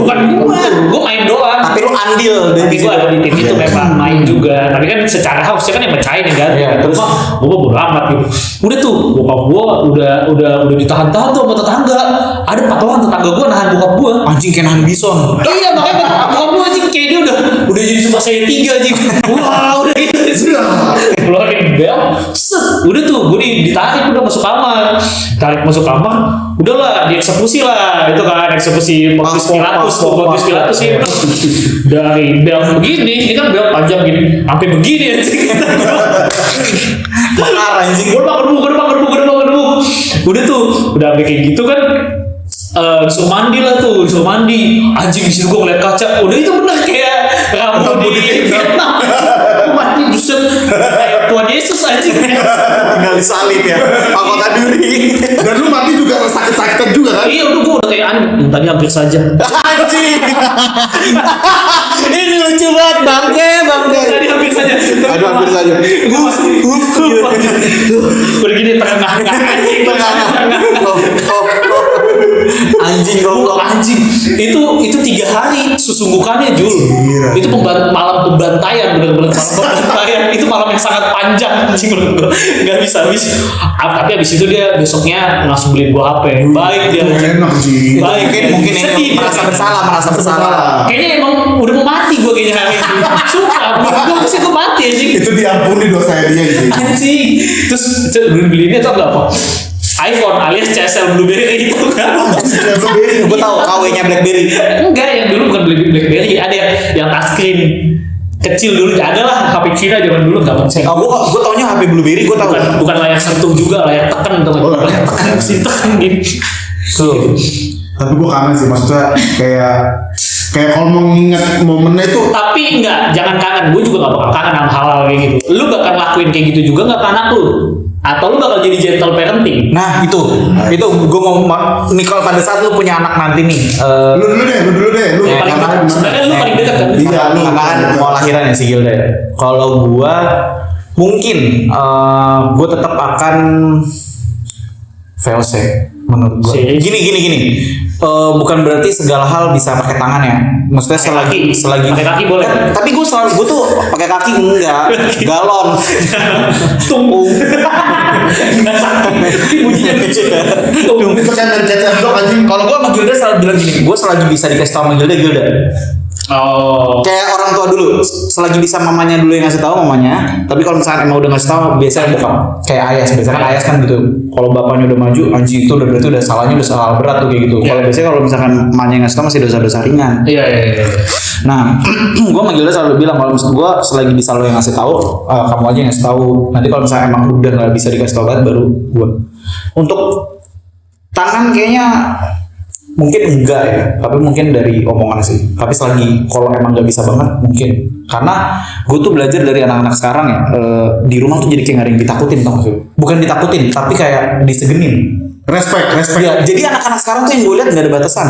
B: Bukan gua main doang.
A: Tapi lu andil
B: Tapi gua ada di tim itu memang main juga. Tapi kan secara harusnya kan yang mecahin ya kan.
A: Iya,
B: Terus gua bodo amat gitu. Udah tuh bokap gua udah ditahan-tahan tuh sama tetangga. Ada 4 orang tetangga gua nahan bokap gua.
A: anjing kayak nahan bison.
B: Iya makanya bokap gua anjing kayak dia udah jadi Super Saiyan 3 anjing. Wah udah gitu. Keluarin bel, set, udah tuh gue ditarik udah masuk kamar. Tarik masuk kamar, udahlah dieksekusi lah itu kan eksekusi Pontius Pilatus sih. Dari bel begini, ini kan bel panjang gini, sampai begini anjing.
A: Makar anjing.
B: Gue gerbu. Udah tuh, udah sampai kayak gitu kan. Disuruh mandi anjing di situ gue ngeliat kaca udah itu bener kayak Rambo di Vietnam. Gue mandi buset kayak Tuhan Yesus anjing.
A: Tinggal disalib ya. Mahkota duri.
D: Dan lu mati juga sakit-sakitan juga kan?
B: Iya udah gue udah kayak anjing tadi hampir saja.
A: Anjing. Ini lucu banget bangke.
B: Tadi hampir saja.
A: Aduh hampir saja.
B: Udah gini tengah anjing
A: Anjing goblok.
B: anjing itu 3 hari sesungguhnya Jul.
D: Gila.
B: Itu malam pembantaian bener-bener malam pembantaian. Itu malam yang sangat panjang anjing menurut gua. Nggak bisa habis. Tapi habis itu dia besoknya langsung beliin gua HP. Baik dia.
D: Enak sih.
B: Baik.
A: Mungkin
B: Sedih
A: ini
B: dia.
A: merasa bersalah.
B: Kayaknya emang udah mau mati gua kayaknya hari ini. Sumpah, gua harusnya gua mati anjing.
D: Itu diampuni dosa dia gitu.
B: Anjing. Terus beliinnya tau gak apa? iPhone alias CSL Blueberry itu kan.
A: Gue tahu KW-nya BlackBerry.
B: Enggak, yang dulu bukan BlackBerry, ada yang touchscreen kecil dulu, ada lah HP Cina zaman dulu nggak penting.
A: Oh, gue taunya HP BlueBerry, gue tahu.
B: Bukan layar sentuh juga, layar tekan teman. Layar tekan mesin tekan gini.
A: Tuh.
D: Tapi gue kangen sih, maksudnya kayak kalau mau nginget momennya itu.
B: Tapi enggak, jangan kangen. Gue juga nggak bakal kangen sama hal-hal kayak gitu. Lu bakal lakuin kayak gitu juga nggak ke anak lu? Atau lu bakal jadi gentle parenting?
A: Nah itu gue mau nih kalau pada saat lu punya anak nanti nih.
D: Lu dulu deh. Lu
A: Ya,
B: paling
D: kangen
B: dekat. Sebenarnya lu paling dekat kan?
D: Iya, lu.
A: Karena kan mau lahiran ya si Gilda. Kalau gue mungkin gue tetap akan VOC menurut gue.
B: Si.
A: Gini. Bukan berarti segala hal bisa pakai tangan ya. Maksudnya selagi
B: Pakai kaki boleh.
A: Tapi gue tuh pakai kaki enggak. Galon.
B: Tunggu. Nggak sakit. Bunyinya lucu. Tunggu.
D: Itu kan dari chat blog anjing.
A: Kalau gue sama Gilda selalu bilang gini, gue selagi bisa dikasih tahu sama Gilda.
B: Oh.
A: Kayak orang tua dulu, selagi bisa mamanya dulu yang ngasih tahu mamanya. Tapi kalau misalnya emang udah ngasih tahu, biasanya bokap. Kayak ayah, biasanya kan ayah kan gitu. Kalau bapaknya udah maju, anjing itu udah berarti udah salahnya udah salah berat tuh kayak gitu. Kalau biasanya kalau misalkan mamanya yang ngasih tahu masih dosa-dosa ringan.
B: Iya.
A: Nah, gue sama Gilda selalu bilang kalau misalnya gue selagi bisa lo yang ngasih tahu, kamu aja yang ngasih tahu. Nanti kalau misalnya emang udah nggak bisa dikasih tahu banget, baru gue. Untuk tangan kayaknya mungkin enggak ya, tapi mungkin dari omongan sih. Tapi selagi kalau emang nggak bisa banget mungkin. Karena gue tuh belajar dari anak-anak sekarang ya, di rumah tuh jadi kayak nggak ada yang ditakutin tau gak sih? Bukan ditakutin, tapi kayak disegenin.
D: Respect.
A: Ya, jadi anak-anak sekarang tuh yang gue lihat nggak ada batasan.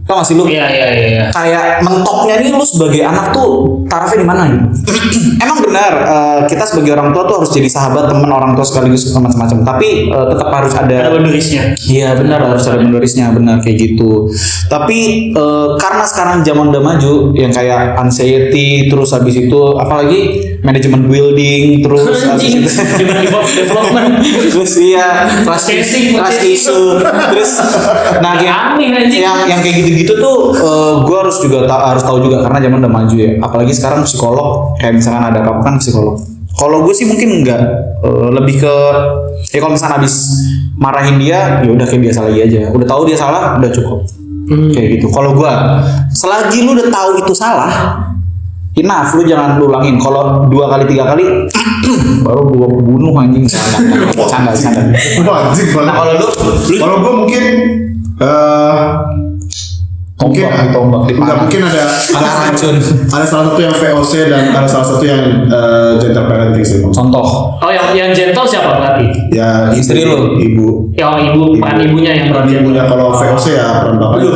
A: Tau gak sih lu?
B: Iya.
A: Kayak mentoknya nih lu sebagai anak tuh tarafnya di mana gitu. Emang benar kita sebagai orang tua tuh harus jadi sahabat teman orang tua sekaligus macam-macam. Tapi tetap harus
B: Ada
A: ada.
B: boundariesnya.
A: Iya benar harus ada boundariesnya benar kayak gitu. Tapi karena sekarang zaman udah maju yang kayak anxiety terus habis itu apalagi manajemen building terus habis
B: Anjing,
A: itu
B: human development.
A: terus iya trust issue terus nah
B: Aneh, anjing.
A: yang kayak gitu-gitu tuh gue harus juga harus tahu juga karena zaman udah maju ya apalagi sekarang psikolog kayak misalkan ada apa kan psikolog kalau gue sih mungkin enggak lebih ke ya kalau misalkan habis marahin dia ya udah kayak biasa lagi aja udah tahu dia salah udah cukup kayak gitu kalau gue selagi lu udah tahu itu salah enough lu jangan lu ulangin kalau 2 kali 3 kali baru gua bunuh anjing canda
D: Anjing banget.
A: nah kalau lu
D: Kalau gue mungkin
A: tombak di
D: enggak
A: panah.
D: mungkin ada
A: racun
D: ada salah satu yang VOC dan ada salah satu yang gentle parenting sih.
A: contoh
B: Oh, yang gentle siapa berarti?
D: Ya
A: Istri lu.
D: ibu.
B: Ya ibu, peran ibunya yang
D: Peran ibunya kalau VOC ya peran bapaknya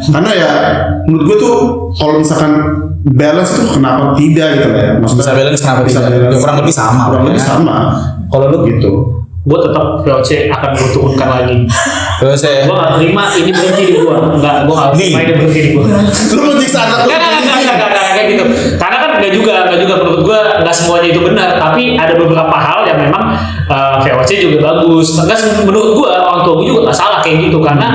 D: karena ya menurut gue tuh kalau misalkan balance tuh kenapa tidak gitu lah ya maksudnya
A: bisa balance kenapa bisa ya, kurang lebih sama
D: kurang lebih
A: ya.
D: sama
A: kalau lu
D: gitu.
B: Gue tetap VOC akan gue turunkan lagi.
A: terus saya
B: Gue gak terima ini berhenti di gue. Enggak, gue gak terima ini berhenti di gue.
D: Lu mau nyiksa anak lu?
B: Enggak kayak gitu. Karena kan enggak juga menurut gue enggak semuanya itu benar. Tapi ada beberapa hal yang memang VOC juga bagus. Enggak menurut gue orang tua gue juga nggak salah kayak gitu karena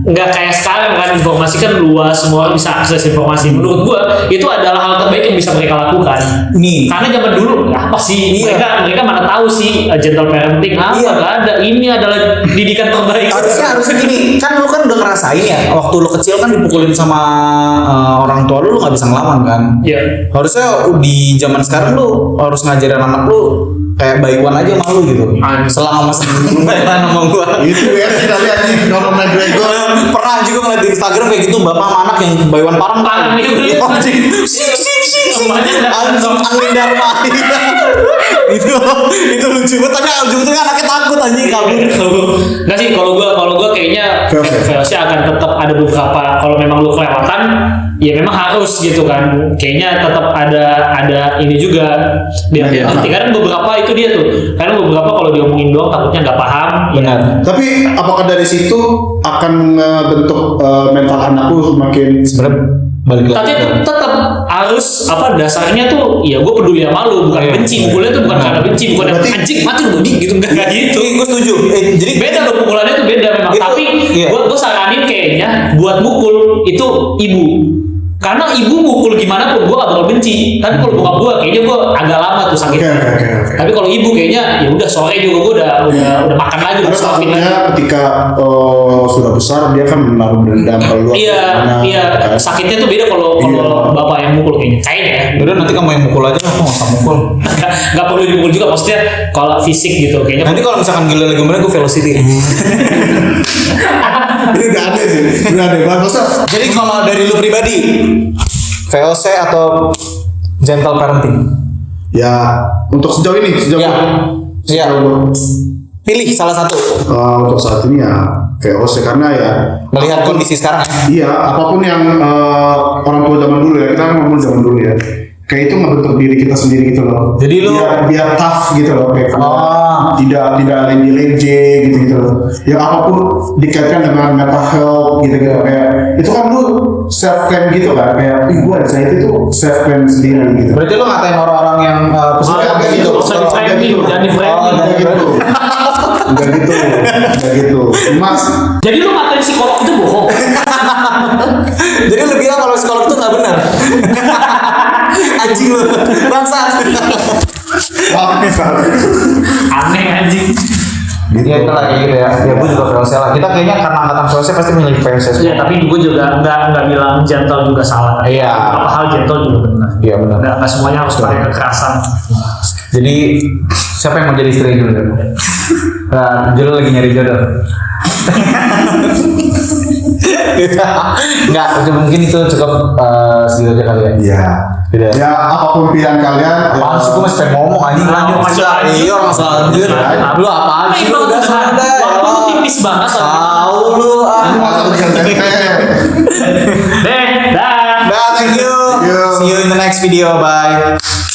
B: nggak kayak sekarang kan informasi kan luas semua orang bisa akses informasi. Menurut gue itu adalah hal terbaik yang bisa mereka lakukan.
A: nih
B: Karena zaman dulu apa sih
A: Iya.
B: mereka mana tahu sih gentle parenting apa
A: Iya.
B: nggak ada ini adalah didikan terbaik.
A: harusnya gini kan lu kan udah ngerasain ya waktu lu kecil kan dipukulin sama orang tua lu nggak bisa ngelawan kan
B: Iya.
A: harusnya di zaman sekarang lu harus ngajarin anak lu kayak baik aja sama lu gitu selama masih baikwan sama gua
D: Itu ya kita lihat nih Conor McGregor.
A: pernah juga ngeliat di Instagram kayak gitu bapak sama anak yang baikwan parang
B: Parang itu
A: Iya,
B: bener.
A: anjing anjing angin dharma itu lucu banget tapi ujung-ujungnya anaknya takut anjing kabur
B: Nggak sih kalau gua kayaknya VOC akan tetap ada beberapa kalau memang lu kelewatan ya memang harus gitu kan kayaknya tetap ada ini juga biar
D: Iya.
B: nanti karena beberapa itu dia tuh karena beberapa kalau diomongin doang takutnya nggak paham
A: benar
D: Tapi apakah dari situ akan membentuk mental anak lu semakin
A: sebenarnya balik
B: tapi
A: lagi
B: tetap harus apa dasarnya tuh ya gue peduli sama lu bukan
A: Iya.
B: benci pukulnya tuh bukan karena benci bukan
D: Berarti-
B: anjing mati lu budi gitu enggak kayak gitu
A: gue setuju jadi
B: beda loh pukulannya tuh beda memang
A: Itu,
B: tapi
A: iya.
B: gue saranin kayaknya buat mukul itu ibu karena ibu mukul gimana pun gue gak bakal benci tapi kalau bokap gue kayaknya gue agak lama tuh sakit
D: Oke.
B: tapi kalau ibu kayaknya ya udah sore juga gue udah makan lagi
D: Karena
B: udah suapin lagi
D: takutnya ketika sudah besar dia kan menaruh dendam ke lu.
B: iya
D: Kan?
B: sakitnya tuh beda kalau
D: Iya.
B: bapak yang mukul kayaknya ya
A: udah nanti kamu yang mukul aja aku nggak usah mukul
B: nggak perlu dipukul juga maksudnya kalau fisik gitu kayaknya
A: nanti kalau misalkan gila lagi kemarin gue velocity
D: Ini udah aneh sih. Udah aneh banget. Masa
A: jadi kalau dari lu pribadi VOC atau gentle parenting
D: ya untuk sejauh ini
A: ya iya
D: sejauh-
A: pilih salah satu
D: untuk saat ini ya VOC karena ya
A: melihat kondisi sekarang ya
D: iya apapun yang orang tua zaman dulu ya kita kan ngomong zaman dulu ya kayak itu ngebentuk diri kita sendiri gitu loh.
A: Jadi lu-
D: biar tough gitu loh kayak
A: Oh.
D: tidak lenje-lenje gitu loh. Ya apapun dikaitkan dengan mental health gitu kayak itu kan lu self claim gitu kan kayak ih gua anxiety itu self claim sendiri gitu.
A: berarti lu ngatain orang-orang yang pesimis
D: Enggak
A: kayak
D: gitu.
B: Jangan di-framing, jangan di-framing.
D: Enggak gitu. Enggak gitu. Mas,
B: jadi lu ngatain psikolog itu bohong
A: jadi lu bilang kalau psikolog itu nggak benar anjing lu bangsat
B: aneh anjing
A: ya itu lah kayak gitu ya ya gue juga VOC lah kita kayaknya karena angkatan VOC pasti milih VOC
B: ya tapi gue juga nggak bilang gentle juga salah
A: Iya.
B: beberapa hal gentle juga benar
A: iya benar
B: nggak semuanya harus pakai kekerasan
A: jadi siapa yang mau jadi istri dulu nah jodoh lagi nyari jodoh nggak mungkin itu cukup segitu aja kali ya
D: ya.
A: Tidak.
D: Ya apapun pilihan kalian.
A: apaan sih gue masih pengen ngomong anjing lanjut
B: lanjut.
A: iya orang selanjutnya lu apaan sih lu udah santai ya Allah.
B: tipis banget.
A: Tahu lu
D: Masa bisa tempe.
B: Deh, dah.
A: Dah, thank you.
D: Thank you.
A: See you in the next video. Bye.